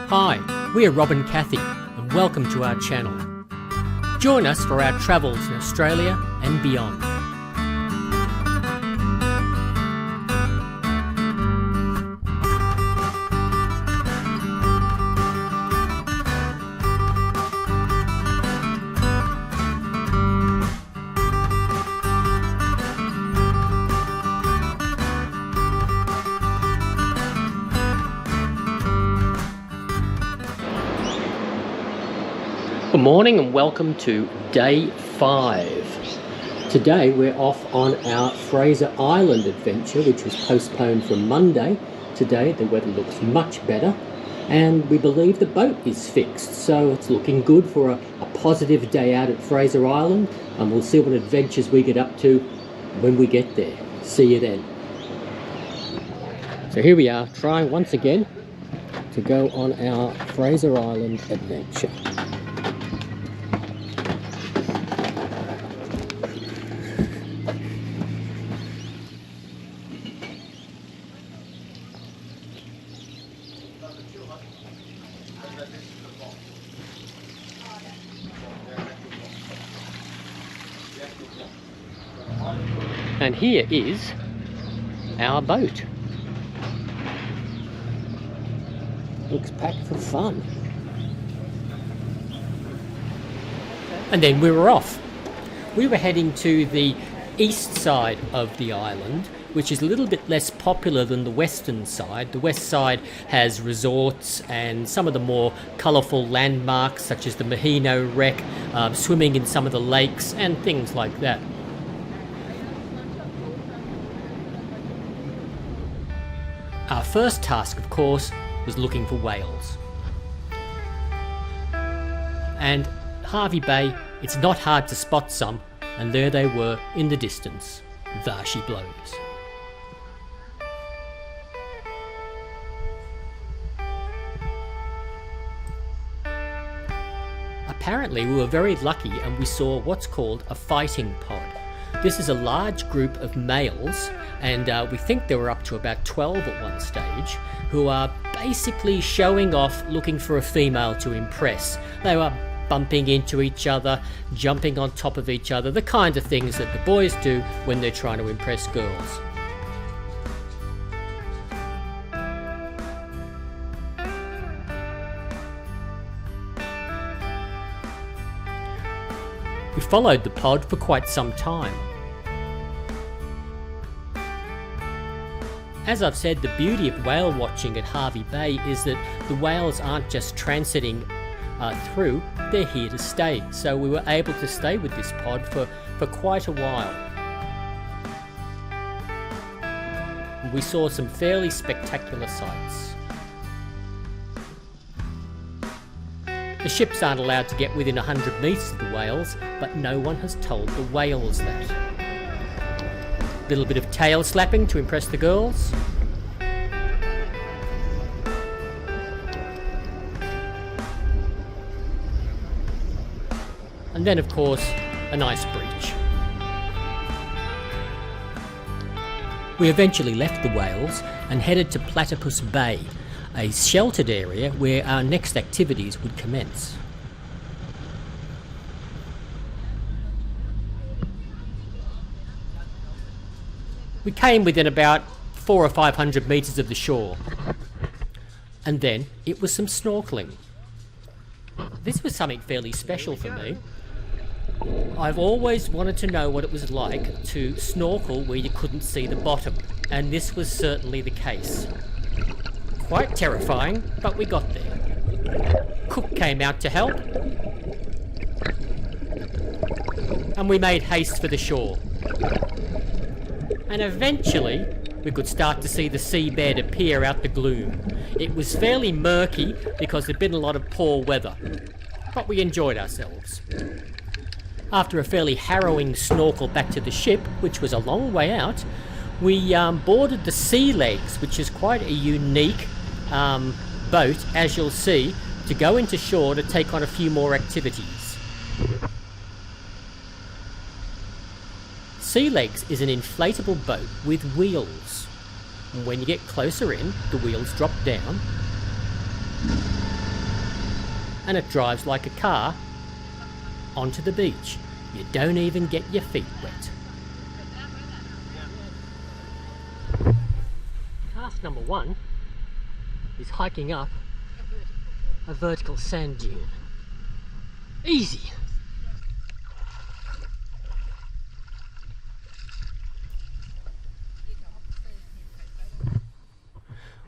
Hi, we are Rob and Kathy, and welcome to our channel. Join us for our travels in Australia and beyond. Good morning and welcome to day 5. Today we're off on our Fraser Island adventure, which was postponed from Monday. Today the weather looks much better and we believe the boat is fixed, so it's looking good for a positive day out at Fraser Island, and we'll see what adventures we get up to when we get there. See you then. So here we are, trying once again to go on our Fraser Island adventure. And here is our boat. Looks packed for fun. And then we were off. We were heading to the east side of the island, which is a little bit less popular than the western side. The west side has resorts and some of the more colourful landmarks, such as the Mahino wreck, swimming in some of the lakes and things like that. Our first task, of course, was looking for whales. And Hervey Bay, it's not hard to spot some, and there they were in the distance. There she blows. Apparently we were very lucky and we saw what's called a fighting pod. This is a large group of males, and we think there were up to about 12 at one stage, who are basically showing off, looking for a female to impress. They were bumping into each other, jumping on top of each other, the kind of things that the boys do when they're trying to impress girls. We followed the pod for quite some time. As I've said, the beauty of whale watching at Hervey Bay is that the whales aren't just transiting through, they're here to stay. So we were able to stay with this pod for quite a while. We saw some fairly spectacular sights. The ships aren't allowed to get within 100 metres of the whales, but no one has told the whales that. Little bit of tail slapping to impress the girls. And then, of course, a nice breach. We eventually left the whales and headed to Platypus Bay, a sheltered area where our next activities would commence. We came within about 400 or 500 metres of the shore, and then it was some snorkelling. This was something fairly special for me. I've always wanted to know what it was like to snorkel where you couldn't see the bottom, and this was certainly the case. Quite terrifying, but we got there. Cook came out to help, and we made haste for the shore. And eventually we could start to see the seabed appear out the gloom. It was fairly murky because there'd been a lot of poor weather, but we enjoyed ourselves. After a fairly harrowing snorkel back to the ship, which was a long way out, we boarded the Sea Legs, which is quite a unique boat, as you'll see, to go into shore to take on a few more activities. Sea Legs is an inflatable boat with wheels. And when you get closer in, the wheels drop down and it drives like a car onto the beach. You don't even get your feet wet. Task number 1 is hiking up a vertical sand dune. Easy.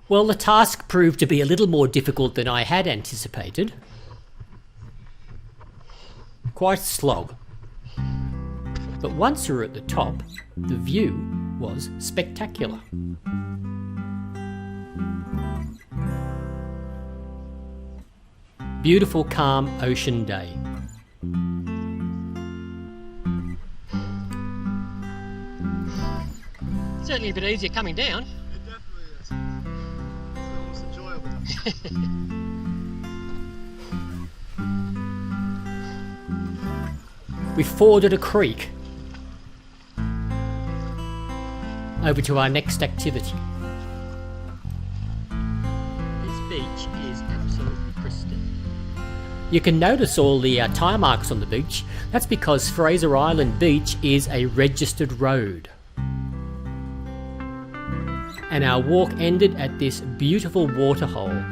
Well, the task proved to be a little more difficult than I had anticipated. Quite a slog. But once we were at the top, the view was spectacular. Beautiful, calm ocean day. Certainly a bit easier coming down. We forded a creek over to our next activity. This beach is absolutely pristine. You can notice all the tire marks on the beach. That's because Fraser Island Beach is a registered road. And our walk ended at this beautiful waterhole.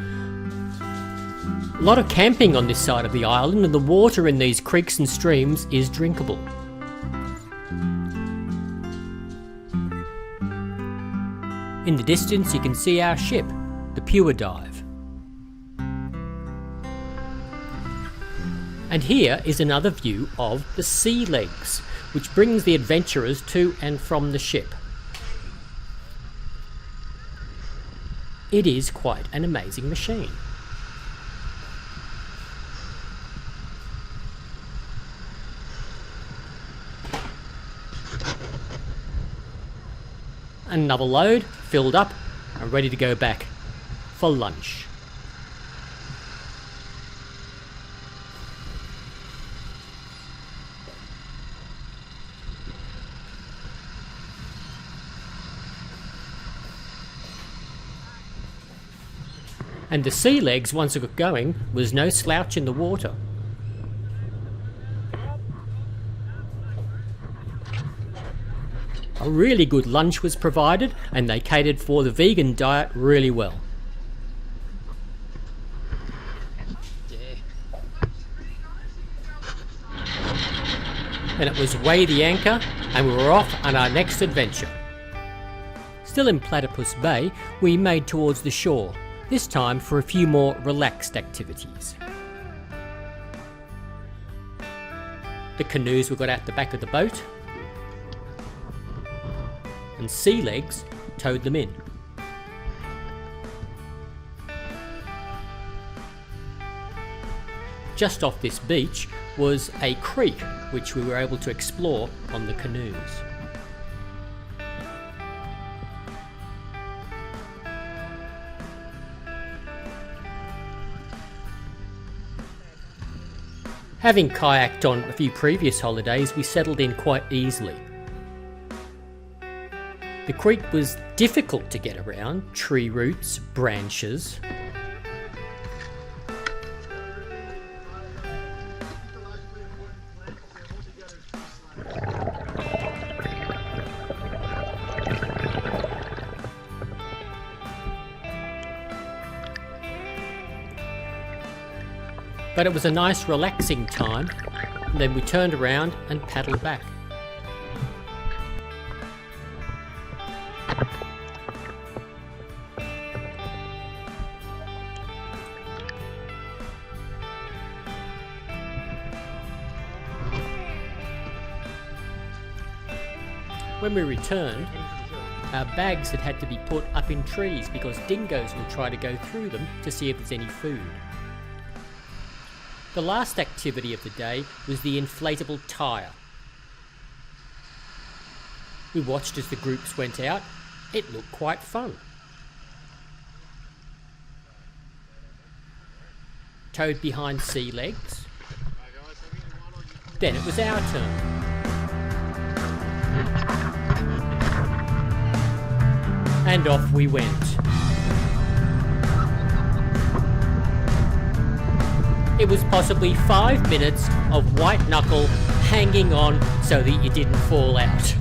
A lot of camping on this side of the island, and the water in these creeks and streams is drinkable. In the distance you can see our ship, the Pure Dive. And here is another view of the sea legs, which brings the adventurers to and from the ship. It is quite an amazing machine. Another load, filled up and ready to go back for lunch. And the sea legs, once it got going, was no slouch in the water. A really good lunch was provided, and they catered for the vegan diet really well. And it was weigh the anchor, and we were off on our next adventure. Still in Platypus Bay, we made towards the shore, this time for a few more relaxed activities. The canoes were got out the back of the boat, and sea legs towed them in. Just off this beach was a creek which we were able to explore on the canoes. Having kayaked on a few previous holidays, we settled in quite easily. The creek was difficult to get around, tree roots, branches. But it was a nice relaxing time, and then we turned around and paddled back. When we returned, our bags had to be put up in trees because dingoes will try to go through them to see if there's any food. The last activity of the day was the inflatable tyre. We watched as the groups went out. It looked quite fun. Towed behind sea legs. Then it was our turn. And off we went. it was possibly 5 minutes of white knuckle hanging on so that you didn't fall out.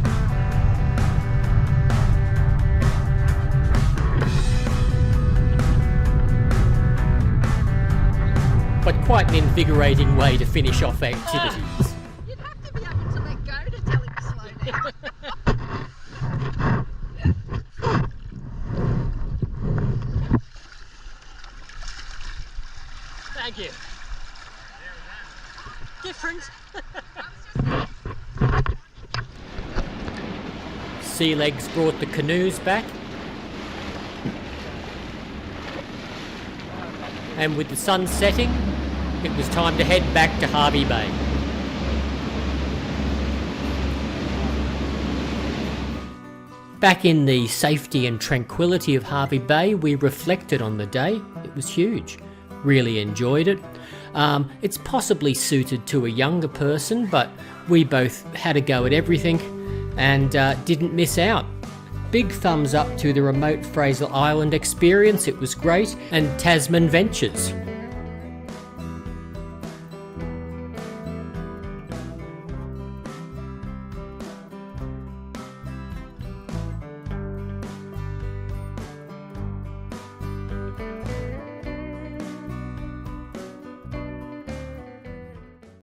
But quite an invigorating way to finish off activities. You'd have to be able to let go to tell him to slow down. Thank you. Different. Sea Legs brought the canoes back. And with the sun setting, it was time to head back to Hervey Bay. Back in the safety and tranquility of Hervey Bay, we reflected on the day. It was huge. Really enjoyed it. It's possibly suited to a younger person, but we both had a go at everything and didn't miss out. Big thumbs up to the remote Fraser Island experience, it was great, and Tasman Ventures.